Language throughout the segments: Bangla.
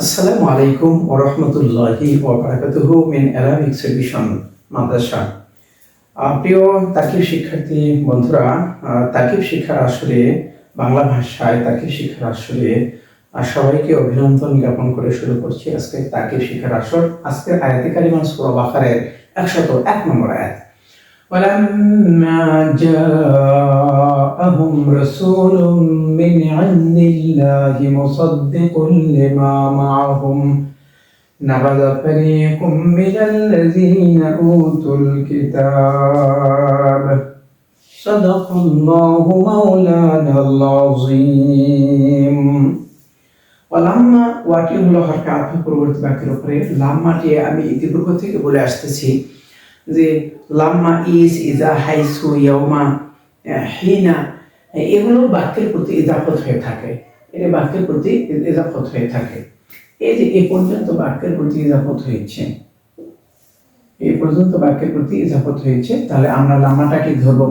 আসসালামু আলাইকুম ওয়া রাহমাতুল্লাহি ওয়া বারাকাতুহু মিন অ্যারাবিক সলিউশন মাদ্রাসা। প্রিয় তাকিব শিক্ষার্থী বন্ধুরা, তাকিব শিক্ষার আসরে বাংলা ভাষায় তাকিব শিক্ষার আসরে সবাইকে অভিনন্দন জ্ঞাপন করে শুরু করছি আজকে তাকিব শিক্ষার আসর। আজকের আয়াতে কারিমা সূরা বাকারার 101 নম্বর আয়াত। ولما جاءهم رسول من عند الله مصدق لما معهم نبذ فريق من الذين أوتوا الكتاب صدق الله مولانا العظيم। লাম্মা ওয়াটি হলো হরফে আতফ পরবর্তী বাক্যের উপরে। লাম্মাটি আমি ইতিপূর্ব থেকে বলে আসতেছি যে লাম্মা, ইজ, ইজা, হাইসু, ইয়াউমা, হিনা এগুলো বাক্যের প্রতি ইজাফত হয়ে থাকে। এটা বাক্যের প্রতি ইজাফত হয়ে থাকে। এই যে এই পর্যন্ত বাক্যের প্রতি ইজাফত হয়েছে, এই পর্যন্ত বাক্যের প্রতি ইজাফত হয়েছে, তাহলে আমরা লাম্মাটাকে ধরবো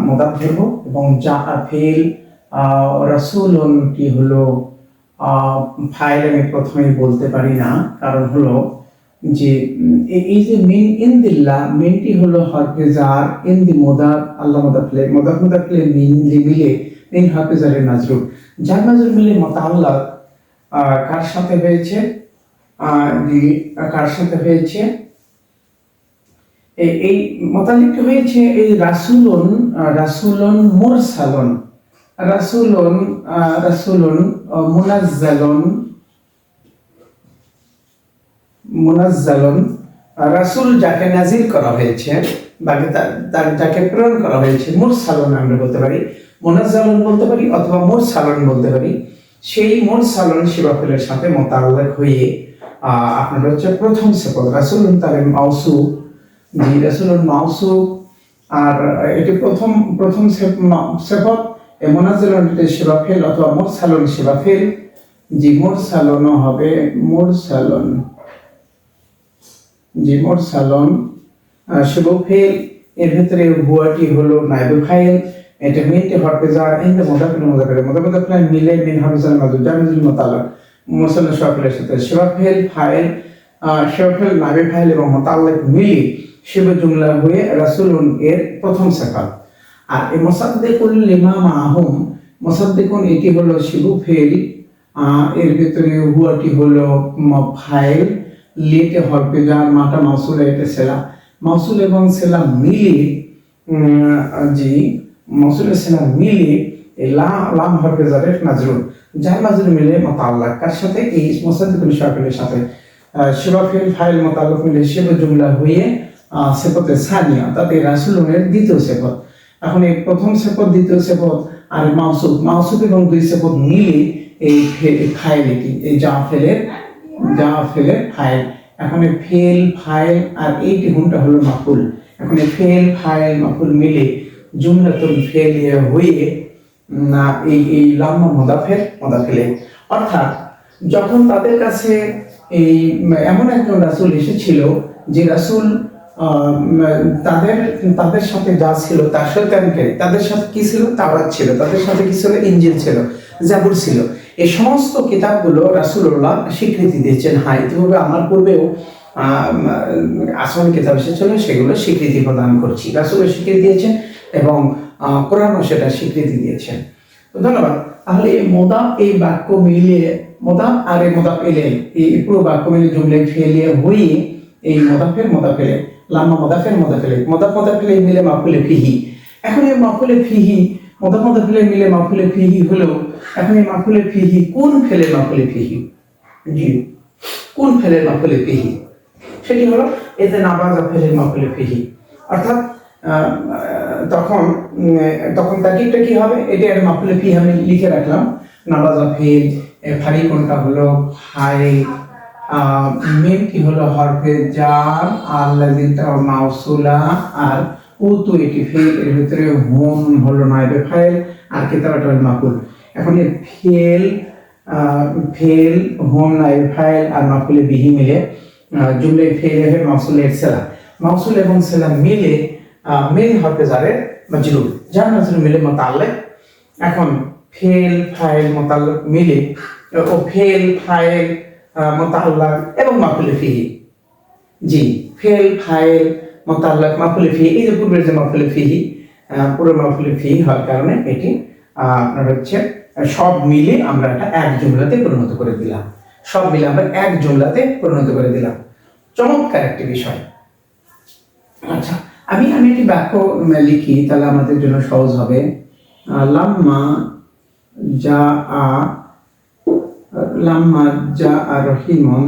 মোদাফ ধরবো এবং যা ফেল রাসূলুন কি হলো ফাইল আমি প্রথমেই বলতে পারি না, কারণ হলো যে এই যে মিন ইনদিল্লাহ, মিনটি হলো হরফে জার, ইনদি মুদাফ, আল্লাহ মুদাফলে, মুদাফলে মিন মিলে মিন হরফে জারের মাজরুর, যার মাজরুর মিলে মুতাআল্লাক কার সাথে হয়েছে, এই মুতাআল্লিকটি হয়েছে এই রাসূলুন মুরসালুন, রাসূলুন মুনাজ্জালুন, রাসূল যাকে নাজিল করা হয়েছে বা যাকে প্রেরণ করা হয়েছে, মুরসালুন আমরা বলতে পারি, মুনাজ্জালুন বলতে পারি অথবা মুরসালুন বলতে পারি। সেই মুরসালুন শিবাফেলের সাথে মুতাআল্লাক হয়ে আপনার হচ্ছে প্রথম সিফাত রাসূলুন, তার মাউসুফ, জি রাসূলুন মাউসুফ, আর এটি প্রথম সিফাত। মুনাজ্জালুন শিবাফেল অথবা মুরসালুন শিবাফেল, জি মুরসালুন হবে মুরসালুন, জি মুরসালুন শিবাফেল। এর ভিতরে হুয়াটি হলো নাইব ফাইল, এটা মিনটি হরফে জার, ইনদা মুদাফিল মিলে মিন হরফে জার মাজরুর জামিজুল মুতাআল্লাক মুরসালুন শিবাফেলের সাথে শিবাফেল ফাইল, শিবাফেল নাইব ফাইল এবং মুতাআল্লাক মিলে শিবা জুমলা হয়ে রাসূলুন এর প্রথম সিফাত। আর এই মুসাদ্দিকুল লিমা মাহুম, মুসাদ্দিকুন এটি হলো শিবুফেল, এর ভিতরে হুয়াটি হলো ফাইল, লিতে হরফে জার, মাটা মাউসুল, এটা সেলা, মাউসুল এবং সেলা মিলে, জি মাউসুল সেলা মিলে এই লাম হরফে জারের মাজরুর, যার মাজরুর মিলে মুতাআল্লাক কার সাথে, এই মুসাদ্দিকুল শিবাফেলের সাথে, শিবাফেল ফাইল মুতাআল্লাক মিলে শিবা জুমলা হয়ে সিফাতে সানিয়া, তাতে রাসূলুনের দ্বিতীয় সিফাত। এখন এই প্রথম সিফাত, দ্বিতীয় সিফাত আর মাউসুফ এবং দুই সিফাত মিলে এই ফাইলটি, এই জাফেলের ফাইল। এখন এই ফেল ফাইল আর এইটি হুনটা হলো মাফুল। এখন এই ফেল ফাইল মাফুল মিলে জুমলাতুল ফেলিয়া হয়ে এই লাম্মা মুদাফেলে। অর্থাৎ যখন তাদের কাছে এই এমন একজন রাসূল এসেছিল যে রাসূল তাদের সাথে যা ছিল তার সাথে তাদের সাথে কি ছিল, তাওরাত ছিল, তাদের সাথে কি ছিল, ইনজিল ছিল, জাবুর ছিল। এই সমস্ত কিতাবগুলো রাসূলুল্লাহ স্বীকৃতি দিয়েছেন, হ্যাঁ ইতিপূর্বে আমার পূর্বেও আসমানি কিতাব এসেছিল, সেগুলো স্বীকৃতি প্রদান করছি, রাসূলের স্বীকৃতি দিয়েছেন এবং কোরআনও সেটা স্বীকৃতি দিয়েছেন। তো ধন্যবাদ। তাহলে এই মোদাফ, এই বাক্য মিলিয়ে মোদাফ আর এই মোদাফ এলে, এই পুরো বাক্য মিলিয়ে জুমলা ফেলিয়ে হয়ে এই মোদাফেলে লাম্মা মোদাফেলে মিলে মাফুলে ফিহি। এখন এই মাফুলে ফিহি মোদাফেলে মিলে মাফুলে ফিহি হলো, এখন এই মাফুলে ফিহি কোন ফেলের মাফুলে ফিহি, জি কোন ফেলের মাফুলে ফিহি, সেটি হলো এতে নাবাজা ফেলের মাফুলে ফিহি। অর্থাৎ তখন তাকিবটা কি হবে, এটা এর মাফুলে ফিহি আমি লিখে রাখলাম, নাবাজা ফেল, ফারি কোনটা হলো ফাইল, মিমটি হলো হরফে জার, আর লাযিমটা মাউসুলা, আর উতু এটি ফেল, এর ভিতরে হুম হলো নাইবে ফাইল, আর কিতাবাটা হলো মাফুল। এখন এই ফেল হুম নাইবে ফাইল আর মাফুলে বিহি মিলে জুমলায় ফেল হবে মাউসুলের সেলা, মাউসুল এবং সেলা মিলে মিন হরফে জারের মাজরুর, যার মাজরুর মিলে মুতাআল্লিক। এখন ফেল ফাইল মুতাআল্লিক মিলে ও ফেল, ফাইল, মুতাআল্লাক এবং মাফউল ফিহি। জি, ফেল, ফাইল, মুতাআল্লাক, মাফউল ফিহি, এই যে পূর্বের যে মাফউল ফিহি, পুরো মাফউল ফিহি হওয়ার কারণে এটি আপনার হচ্ছে সব মিলে আমরা এটা এক জুমলাতে পরিণত করে দিলাম। সব মিলে আমরা এক জুমলাতে পরিণত করে দিলাম। চমৎকার একটি বিষয়। আচ্ছা, আমি একটি বাক্য লিখি, তাহলে আমাদের জন্য সহজ হবে। লাম্মা যা রহিমন,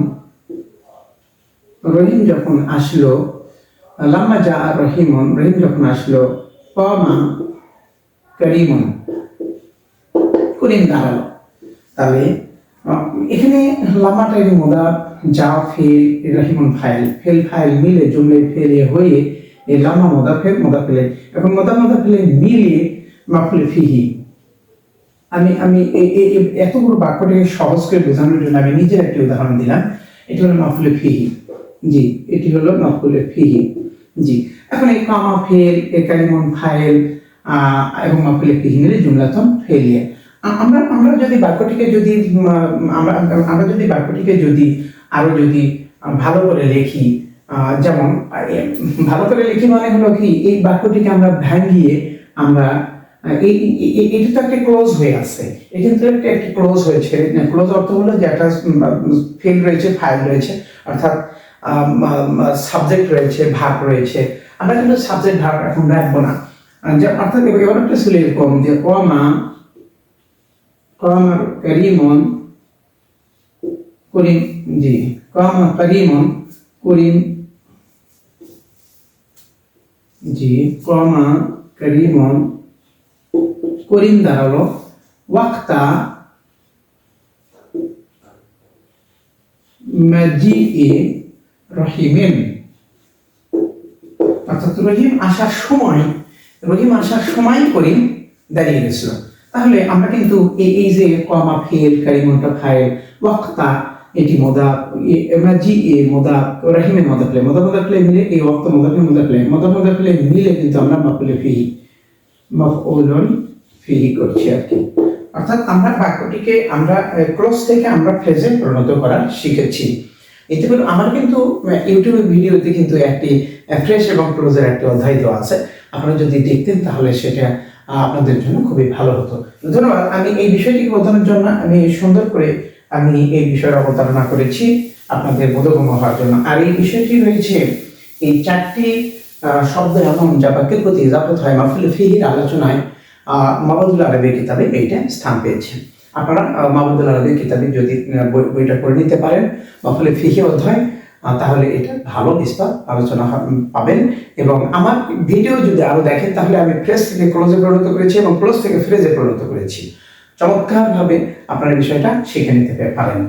রহিম যখন আসলো। লাম্মা যা রহিমন, রহিম যখন আসলো। কামা করিমন, করিম দাঁড়ালো। তাহলে এখানে লাম্মাটা মুদাফ, যা fail, Rahimon file, fail file মিলে জুমলায় ফেলে হয়ে এই লাম্মা মুদাফের মুদাফিলে, এখন মুদাফিলে মিলে মাফউল ফিহি। আমি এত বড় বাক্যটাকে সহজ করে বোঝানোর জন্য আমি নিজের একটি উদাহরণ দিলাম। এটি হলো মাফউল ফিহি। জি, এটি হলো মাফউল ফিহি। জি, এখন এই কামা ফেল, কারিমন ফাইল এবং মাফউল ফিহি মিলে জুমলাতুন ফেলিয়া। আমরা যদি বাক্যটিকে যদি আমরা যদি বাক্যটিকে যদি আরো যদি ভালো করে লিখি, যেমন ভালো করে লিখি মানে হলো কি, এই বাক্যটিকে আমরা ভাঙিয়ে আমরা এটা তো একটা ক্লোজ হয়ে আছে, এই কিন্তু একটা ক্লোজ হয়েছে। ক্লোজ অর্থ হলো যে একটা ফিল রয়েছে, ফাইল রয়েছে, অর্থাৎ সাবজেক্ট রয়েছে, ভার্ব রয়েছে। আমরা কিন্তু সাবজেক্ট ভার্ব এখন রাখবো না। অর্থাৎ এবার একটা ছিল এরকম যে কামা করিমন, করিম। জি, কামা করিমন, করিম। জি, কামা করিমন, করিম দাঁড়ালো। ওয়াক্তা মাজিই রহিমিন, অর্থাৎ রহিম আসার সময় করিম দাঁড়িয়ে গেছিল। তাহলে আমরা কিন্তু এই যে কামা ফেল, কারিমনটা ফাইল, ওয়াক্তা এটি মুদাফ, মাজিই মুদাফ, রহিমের মুদাফলে মিলে এই ওয়াক্ত মুদাফলে মিলে কিন্তু আমরা মাফউলুন ফিহি করছি আর কি। অর্থাৎ আমরা বাক্যটিকে আমরা ক্লোজ থেকে আমরা ফ্রেজে পরিণত করা শিখেছি। এতে করে আমার কিন্তু ইউটিউবে ভিডিওতে কিন্তু একটি ফ্রেজ এবং ক্লোজের একটি অধ্যায় দেওয়া আছে, আপনারা যদি দেখতেন তাহলে সেটা আপনাদের জন্য খুবই ভালো হতো। ধন্যবাদ। আমি এই বিষয়টিকে বোঝানোর জন্য আমি সুন্দর করে আমি এই বিষয়ের অবতারণা করেছি আপনাদের বোধগম্য হওয়ার জন্য। আর এই বিষয়টি রয়েছে এই চারটি শব্দ এমন যা বাক্যের প্রতি ইজাফত হয় মাফউল ফিহির আলোচনায় মাবুদুল আরবি কিতাবে এইটা স্থান পেয়েছে। আপনারা মাবুদুল আরবি কিতাবে যদি বইটা পড়ে নিতে পারেন মাফউল ফিহি অধ্যায়, তাহলে এটা ভালো বিস্তার আলোচনা পাবেন। এবং আমার ভিডিও যদি আরো দেখেন তাহলে আমি ফ্রেজ থেকে ক্লোজে পরিণত করেছি এবং ক্লোজ থেকে ফ্রেজে পরিণত করেছি। চমৎকারভাবে আপনারা বিষয়টা শিখে নিতে পারেন।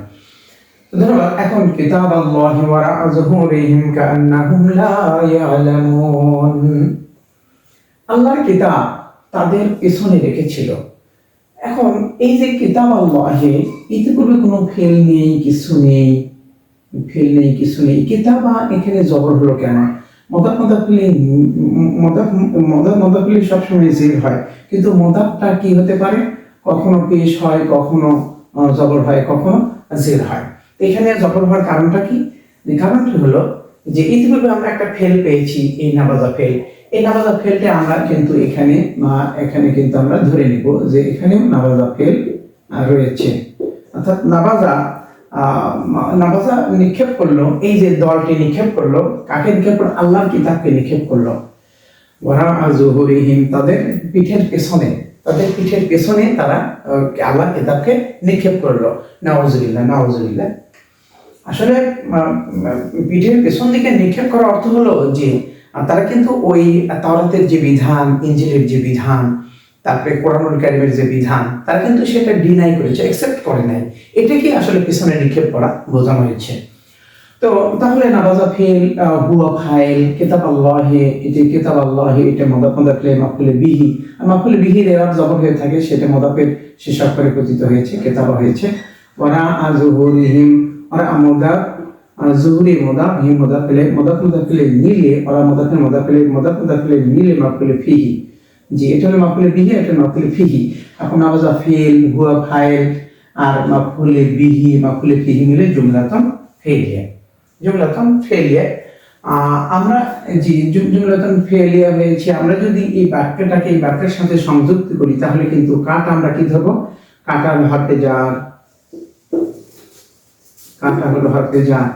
ধন্যবাদ। এখন কিতাবাল্লাহি ওয়ারা যুহুরিহিম কাআন্নাহুম লা ইয়ালামুন, আল্লাহর কিতাব তাদের পিছনে রেখেছিল। এখন এই যে কিতাবাল্লাহি, ইতিপূর্বে কোনো ফেল নেই, কিছু নেই, কিতাবা এখানে জবর হলো কেন? মুদাফ সবসময় জির হয়, কিন্তু মুদাফটা কি হতে পারে, কখনো পেশ হয়, কখনো জবর হয়, কখনো জির হয়। এখানে জবর হওয়ার কারণটা কি? কারণটি হলো যে ইতিপূর্বে আমরা একটা ফেল পেয়েছি, এই নাবাজা ফেল। এই নাবাজা ফেলটা আমরা কিন্তু এখানে কিন্তু আমরা ধরে নিব যে এখানেও নাবাজা ফেল রয়েছে। অর্থাৎ নাবাজা নিক্ষেপ করলো, এই যে দলটি নিক্ষেপ করলো, কাকে নিক্ষেপ করলো? আল্লাহর কিতাবকে নিক্ষেপ করলো। ওয়ারা যুহুরিহিম, তাদের পিঠের পেছনে তারা আল্লাহর কিতাবকে নিক্ষেপ করলো। নাউজুবিল্লাহ। আসলে পিঠের পেছন দিকে নিক্ষেপ করার অর্থ হলো যে তারা কিন্তু ওই তাওরাতের যে বিধান, ইনজিলের যে বিধান, তারপরে কোরআনুল কারীমের যে বিধান, তারা কিন্তু সেটা ডিনাই করেছে, অ্যাকসেপ্ট করে নাই। এটাকে আসলে পিছনে নিক্ষেপ করা বোঝানো হয়েছে। তো তাহলে নাবাজা ফেল, হুয়া ফাইল, কিতাবাল্লাহি, এটা মুদাফলে মাফউল বিহি, আর মাফউল বিহির এরাব জবর হয়ে থাকে, সেটা মুদাফের শেষ অক্ষরে পতিত হয়েছে, কিতাবা হয়েছে। ওয়ারা যুহুরিহিম, ওরা মুদাফ, যুহুরি মুদাফ, হিম মুদাফলে মিলে, ওরা মুদাফলে মিলে মাফউল ফিহি। জি, এটা হলো মাফউল বিহি, এটা মাফউল ফিহি। এখন নাবাজা ফেল, হুয়া ফাইল, আর মাফুলে বিহি মাফুলে ফিহি মিলে জুমলাতুন ফেলিয়া। জুমলাতুন ফেলিয়া আমরা জুমলাতুন ফেলিয়া হয়েছে। আমরা যদি এই বাক্যটাকে এই বাক্যের সাথে সংযুক্ত করি তাহলে কিন্তু কাটা আমরা কি ধরবো, কাটার হরফে জার, কাটা হলো হরফে জার,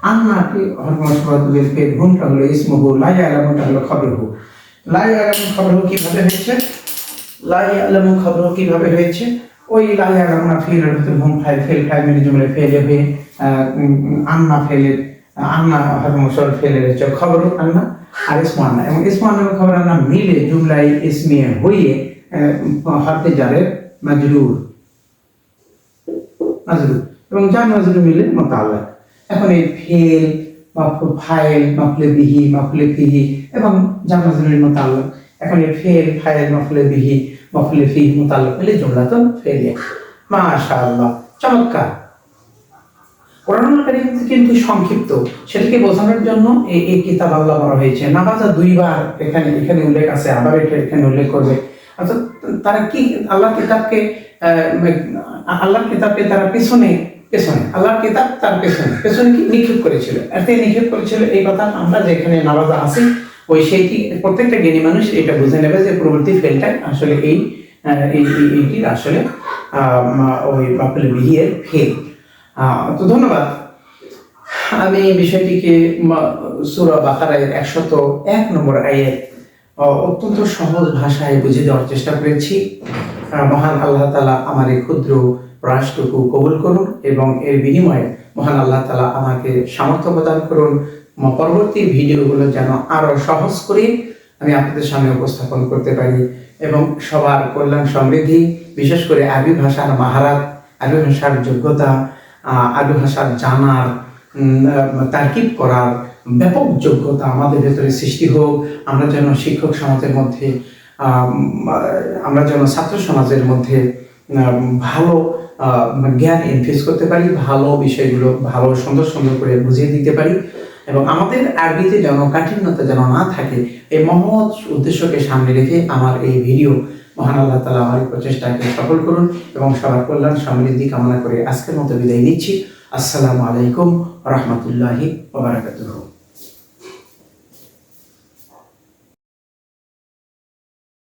আন্নাকে হরফ মুশাব্বাতুল ফিল, হুমটা হলো ইসমুহু, লা ইয়ালামুটা হলো খবরহু। লা ইয়ালামু খবরহু কিভাবে হয়েছে, লা ইয়ালামু খবরহু কিভাবে হয়েছে, ওই লা ইয়ালামুনা ফিলের ভিতর হুম ফাইল ফেল ফাইল মিলে জুমলা ফেলে হয়ে আন্না ফেলের আন্না হরফ মুশাব্বাতুল ফেলের হচ্ছে খবর আন্না আর ইসমু আন্না, এবং ইসমু আন্না এবং খবর আন্না মিলে জুমলায় ইসমিয়ে হয়ে হরফে জারের মাজরুর মাজরুর এবং জার মাজরুর মিলে মুতাআল্লিক। এখন এই ফেল মাফুল ফাইল মাফুলে বিহি মাফুলে ফিহি এবং জার মাজরুর মুতাআল্লিক, এখন এই ফেল ফাইল মাফুলে বিহি মাফুলে ফিহি মুতাআল্লিক মিলে জুমলাতুন ফেলিয়া। মাশাআল্লাহ, চমৎকার। কোরআনুল কারীম কিন্তু সংক্ষিপ্ত, সেটাকে বোঝানোর জন্য এই কিতাব আল্লাহ বলা হয়েছে। নামাজা দুইবার এখানে উল্লেখ আছে, আবার এটা এখানে উল্লেখ করবে। অর্থাৎ তারা কি আল্লাহর কিতাবকে তারা পেছনে আল্লাহর কিতাব তার পেছনে কি নিক্ষেপ করেছিল, এতে নিক্ষেপ করেছিল এই কথা আমরা যেখানে নামাজা আছি ওই সেইটি প্রত্যেকটা জ্ঞানী মানুষ এটা বুঝে নেবে যে পূর্ববর্তী ফেলটা আসলে এইটির আসলে ওই মাফুলে বিহি এর ফেল। তো ধন্যবাদ। আমি বিষয়টিকে সূরা বাকারার 101 নম্বর আয়াত অত্যন্ত সহজ ভাষায় বুঝিয়ে দেওয়ার চেষ্টা করেছি। মহান আল্লাহ তাআলা আমার এই ক্ষুদ্র প্রয়াসটুকু কবুল করুন এবং এর বিনিময়ে মহান আল্লাহ তাআলা আমাকে সামর্থ্য প্রদান করুন পরবর্তী ভিডিওগুলো যেন আরো সহজ করে আমি আপনাদের সামনে উপস্থাপন করতে পারি এবং সবার কল্যাণ সমৃদ্ধি, বিশেষ করে আরবি ভাষার মাহারাত, আরবি ভাষার যোগ্যতা, আরবি ভাষার জানার, তারকিব করার ব্যাপক যোগ্যতা আমাদের ভেতরে সৃষ্টি হোক। আমরা যেন শিক্ষক সমাজের মধ্যে, আমরা যেন ছাত্র সমাজের মধ্যে ভালো জ্ঞান ইনফিউজ করতে পারি, ভালো বিষয়গুলো ভালো সুন্দর সুন্দর করে বুঝিয়ে দিতে পারি এবং আমাদের আরবিতে যেন কাঠিন্যতা যেন না থাকে, এই মহৎ উদ্দেশ্যকে সামনে রেখে আমার এই ভিডিও মহান আল্লাহ তাআলা আমার প্রচেষ্টাকে সফল করুন এবং সবার কল্যাণ সমৃদ্ধি কামনা করে আজকের মতো বিদায় নিচ্ছি। আসসালামু আলাইকুম ওয়া রাহমাতুল্লাহি ওয়া বারাকাতুহু।